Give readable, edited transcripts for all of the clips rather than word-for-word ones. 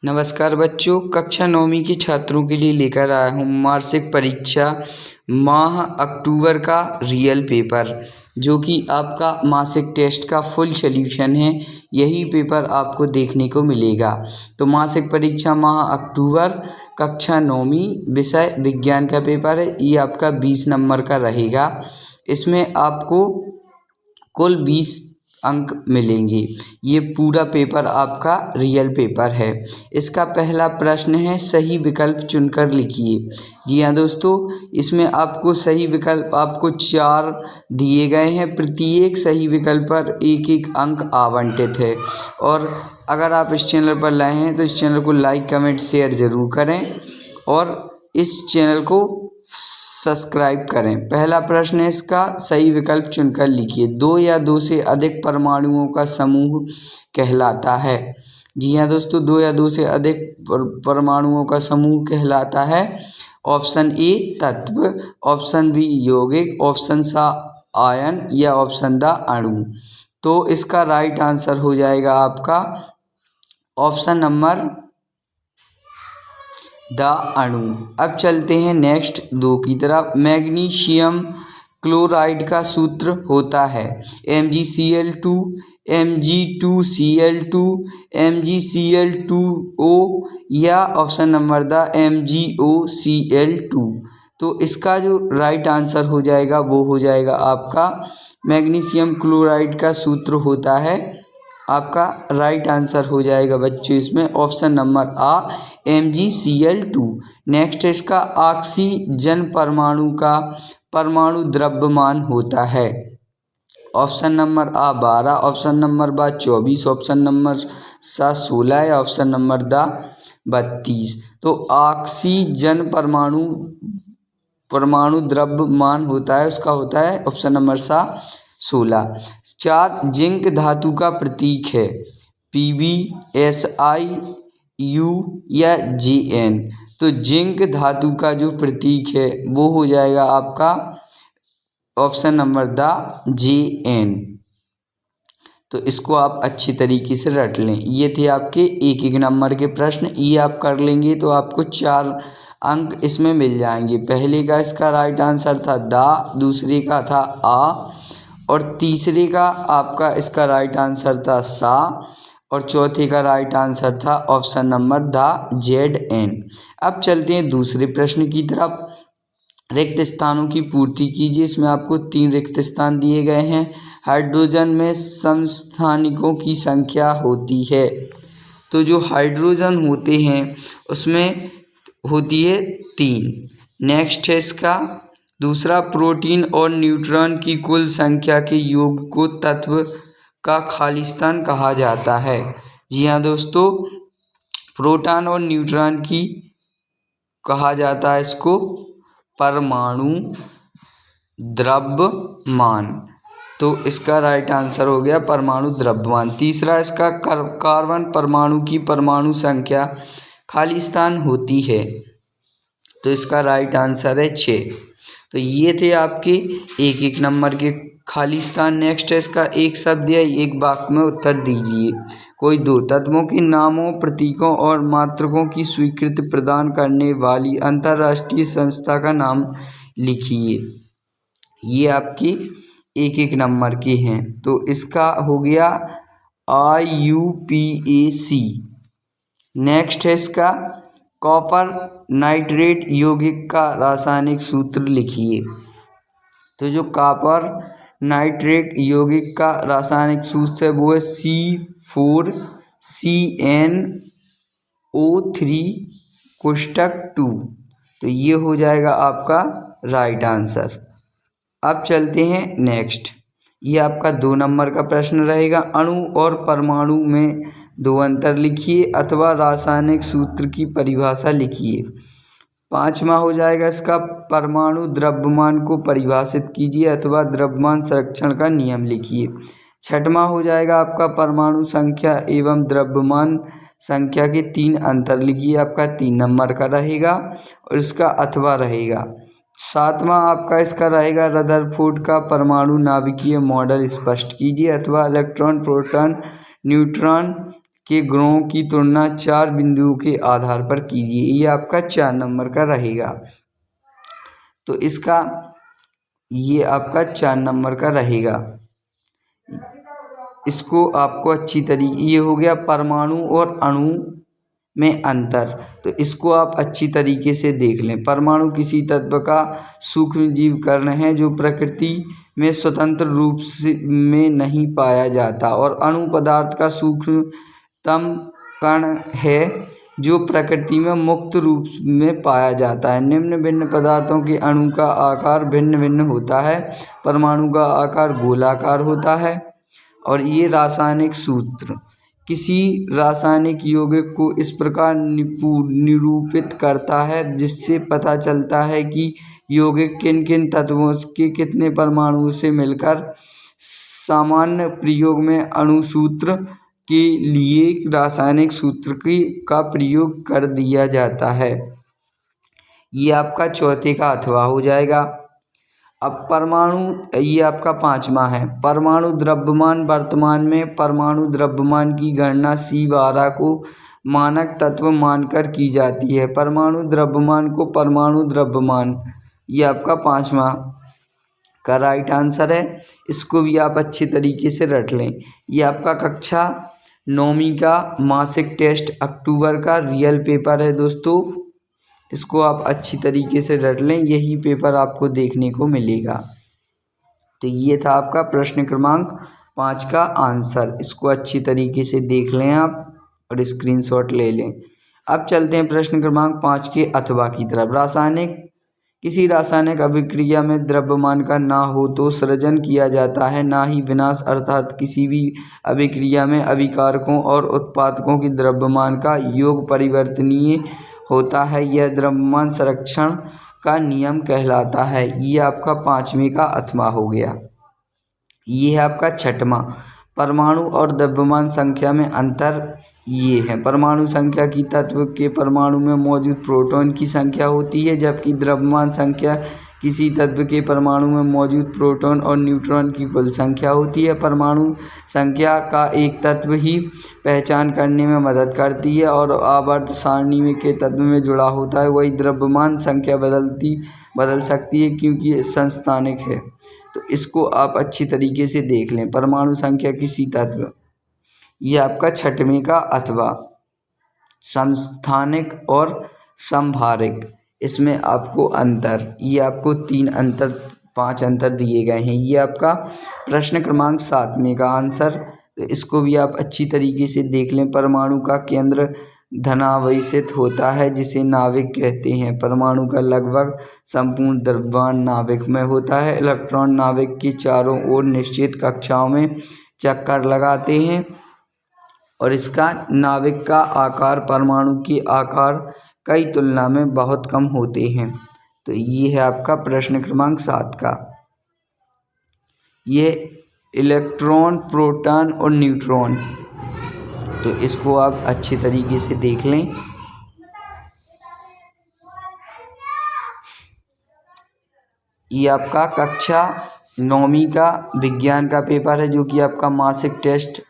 नमस्कार बच्चों, कक्षा 9वीं के छात्रों के लिए लेकर आया हूँ वार्षिक परीक्षा माह अक्टूबर का रियल पेपर, जो कि आपका मासिक टेस्ट का फुल सॉल्यूशन है। यही पेपर आपको देखने को मिलेगा। तो मासिक परीक्षा माह अक्टूबर कक्षा 9वीं विषय विज्ञान का पेपर है। ये आपका 20 नंबर का रहेगा। इसमें आपको कुल 20 अंक मिलेंगे। ये पूरा पेपर आपका रियल पेपर है। इसका पहला प्रश्न है, सही विकल्प चुनकर लिखिए। जी हाँ दोस्तों, इसमें आपको सही विकल्प आपको 4 दिए गए हैं। प्रत्येक सही विकल्प पर 1-1 अंक आवंटित है। और अगर आप इस चैनल पर लाए हैं तो इस चैनल को लाइक कमेंट शेयर ज़रूर करें और इस चैनल को सब्सक्राइब करें। पहला प्रश्न है, इसका सही विकल्प चुनकर लिखिए। 2 या 2 से अधिक परमाणुओं का समूह कहलाता है। जी हाँ दोस्तों, 2 या 2 से अधिक परमाणुओं का समूह कहलाता है। ऑप्शन ए तत्व, ऑप्शन बी यौगिक, ऑप्शन सा आयन या ऑप्शन द अणु। तो इसका राइट आंसर हो जाएगा आपका ऑप्शन नंबर द अणु। अब चलते हैं नेक्स्ट 2 की तरफ। मैग्नीशियम क्लोराइड का सूत्र होता है MgCl2, Mg2Cl2, MgCl2O या ऑप्शन नंबर द MgOCl2। तो इसका जो राइट आंसर हो जाएगा वो हो जाएगा आपका मैग्नीशियम क्लोराइड का सूत्र होता है। आपका राइट आंसर हो जाएगा बच्चों इसमें ऑप्शन नंबर आ MgCl2। नेक्स्ट इसका ऑक्सीजन परमाणु का परमाणु द्रव्यमान होता है। ऑप्शन नंबर आ 12, ऑप्शन नंबर बा 24, ऑप्शन नंबर सा 16 या ऑप्शन नंबर द 32। तो ऑक्सीजन परमाणु द्रव्यमान होता है, उसका होता है ऑप्शन नंबर सा 16। 4 जिंक धातु का प्रतीक है Pb, Si, U या Jn। तो जिंक धातु का जो प्रतीक है वो हो जाएगा आपका ऑप्शन नंबर द Jn। तो इसको आप अच्छी तरीके से रट लें। ये थे आपके 1-1 नंबर के प्रश्न। ये आप कर लेंगे तो आपको 4 अंक इसमें मिल जाएंगे। पहले का इसका राइट आंसर था द, दूसरे का था आ और तीसरे का आपका इसका राइट आंसर था सा और चौथे का राइट आंसर था ऑप्शन नंबर द Zn। अब चलते हैं दूसरे प्रश्न की तरफ। रिक्त स्थानों की पूर्ति कीजिए। इसमें आपको 3 रिक्त स्थान दिए गए हैं। हाइड्रोजन में समस्थानिकों की संख्या होती है। तो जो हाइड्रोजन होते हैं उसमें होती है 3। नेक्स्ट है इसका दूसरा, प्रोटीन और न्यूट्रॉन की कुल संख्या के योग को तत्व का खालिस्तान कहा जाता है। जी हाँ दोस्तों, प्रोटॉन और न्यूट्रॉन की कहा जाता है इसको परमाणु द्रव्यमान। तो इसका राइट आंसर हो गया परमाणु द्रव्यमान। तीसरा इसका कार्बन परमाणु की परमाणु संख्या खालिस्तान होती है। तो इसका राइट आंसर है 6। तो ये थे आपके 1-1 नंबर के खालिस्तान। नेक्स्ट है इसका एक शब्द या एक वाक्य में उत्तर दीजिए। कोई 2 तत्वों के नामों, प्रतीकों और मात्रकों की स्वीकृति प्रदान करने वाली अंतर्राष्ट्रीय संस्था का नाम लिखिए। ये आपके 1-1 नंबर के हैं। तो इसका हो गया IUPAC। नेक्स्ट है इसका कॉपर नाइट्रेट यौगिक का रासायनिक सूत्र लिखिए। तो जो कॉपर नाइट्रेट यौगिक का रासायनिक सूत्र है वो है C4CnO3(2). तो ये हो जाएगा आपका राइट आंसर। अब चलते हैं नेक्स्ट। ये आपका 2 नंबर का प्रश्न रहेगा। अणु और परमाणु में 2 अंतर लिखिए अथवा रासायनिक सूत्र की परिभाषा लिखिए। 5वां हो जाएगा इसका परमाणु द्रव्यमान को परिभाषित कीजिए अथवा द्रव्यमान संरक्षण का नियम लिखिए। 6वां हो जाएगा आपका परमाणु संख्या एवं द्रव्यमान संख्या के 3 अंतर लिखिए। आपका 3 नंबर का रहेगा और इसका अथवा रहेगा। 7वां आपका इसका रहेगा रदरफोर्ड का परमाणु नाभिकीय मॉडल स्पष्ट कीजिए अथवा इलेक्ट्रॉन, प्रोटॉन, न्यूट्रॉन के ग्रहों की तुलना 4 बिंदुओं के आधार पर कीजिए। ये आपका 4 नंबर का रहेगा। तो इसका ये आपका 4 नंबर का रहेगा। इसको आपको अच्छी तरीके, ये हो गया परमाणु और अणु में अंतर। तो इसको आप अच्छी तरीके से देख लें। परमाणु किसी तत्व का सूक्ष्म जीव कण है जो प्रकृति में स्वतंत्र रूप से में नहीं पाया जाता, और अणु पदार्थ का सूक्ष्मतम कण है जो प्रकृति में मुक्त रूप में पाया जाता है। निम्न भिन्न पदार्थों के अणु का आकार भिन्न भिन्न होता है। परमाणु का आकार गोलाकार होता है। और ये रासायनिक सूत्र किसी रासायनिक यौगिक को इस प्रकार निरूपित करता है जिससे पता चलता है कि यौगिक किन किन तत्वों के कितने परमाणुओं से मिलकर। सामान्य प्रयोग में अणु सूत्र के लिए रासायनिक सूत्र का प्रयोग कर दिया जाता है। ये आपका चौथे का अथवा हो जाएगा। अब परमाणु, ये आपका 5वां है। परमाणु द्रव्यमान। वर्तमान में परमाणु द्रव्यमान की गणना C12 को मानक तत्व मानकर की जाती है। परमाणु द्रव्यमान को परमाणु द्रव्यमान, ये आपका 5वां का राइट आंसर है। इसको भी आप अच्छे तरीके से रट लें। ये आपका कक्षा 9वीं का मासिक टेस्ट अक्टूबर का रियल पेपर है दोस्तों। इसको आप अच्छी तरीके से रट लें, यही पेपर आपको देखने को मिलेगा। तो ये था आपका प्रश्न क्रमांक 5 का आंसर। इसको अच्छी तरीके से देख लें आप और स्क्रीनशॉट ले लें। अब चलते हैं प्रश्न क्रमांक 5 के अथवा की तरफ। किसी रासायनिक अभिक्रिया में द्रव्यमान का ना हो तो सृजन किया जाता है, ना ही विनाश, अर्थात किसी भी अभिक्रिया में अभिकारकों और उत्पादकों की द्रव्यमान का योग परिवर्तनीय होता है। यह द्रव्यमान संरक्षण का नियम कहलाता है। ये आपका 5वें का अथवा हो गया। ये है आपका 6वां, परमाणु और द्रव्यमान संख्या में अंतर। ये है परमाणु संख्या की तत्व के परमाणु में मौजूद प्रोटॉन की संख्या होती है, जबकि द्रव्यमान संख्या किसी तत्व के परमाणु में मौजूद प्रोटॉन और न्यूट्रॉन की कुल संख्या होती है। परमाणु संख्या का एक तत्व ही पहचान करने में मदद करती है और आवर्त सारणी में के तत्व में जुड़ा होता है। वही द्रव्यमान संख्या बदल सकती है क्योंकि ये संस्थानिक है। तो इसको आप अच्छी तरीके से देख लें। परमाणु संख्या किसी तत्व, ये आपका 6वें का अथवा। समस्थानिक और समभारिक, इसमें आपको अंतर, ये आपको 5 अंतर दिए गए हैं। ये आपका प्रश्न क्रमांक 7वें का आंसर। तो इसको भी आप अच्छी तरीके से देख लें। परमाणु का केंद्र धनावेशित होता है जिसे नाभिक कहते हैं। परमाणु का लगभग संपूर्ण द्रव्यमान नाभिक में होता है। इलेक्ट्रॉन नाभिक के चारों ओर निश्चित कक्षाओं में चक्कर लगाते हैं और इसका नाभिक का आकार परमाणु के आकार कई तुलना में बहुत कम होते हैं। तो ये है आपका प्रश्न क्रमांक 7 का। ये इलेक्ट्रॉन, प्रोटॉन और न्यूट्रॉन, तो इसको आप अच्छी तरीके से देख लें। ये आपका कक्षा 9वीं का विज्ञान का पेपर है जो कि आपका मासिक टेस्ट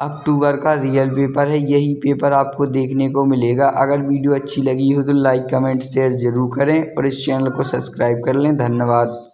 अक्टूबर का रियल पेपर है। यही पेपर आपको देखने को मिलेगा। अगर वीडियो अच्छी लगी हो तो लाइक, कमेंट, शेयर ज़रूर करें और इस चैनल को सब्सक्राइब कर लें। धन्यवाद।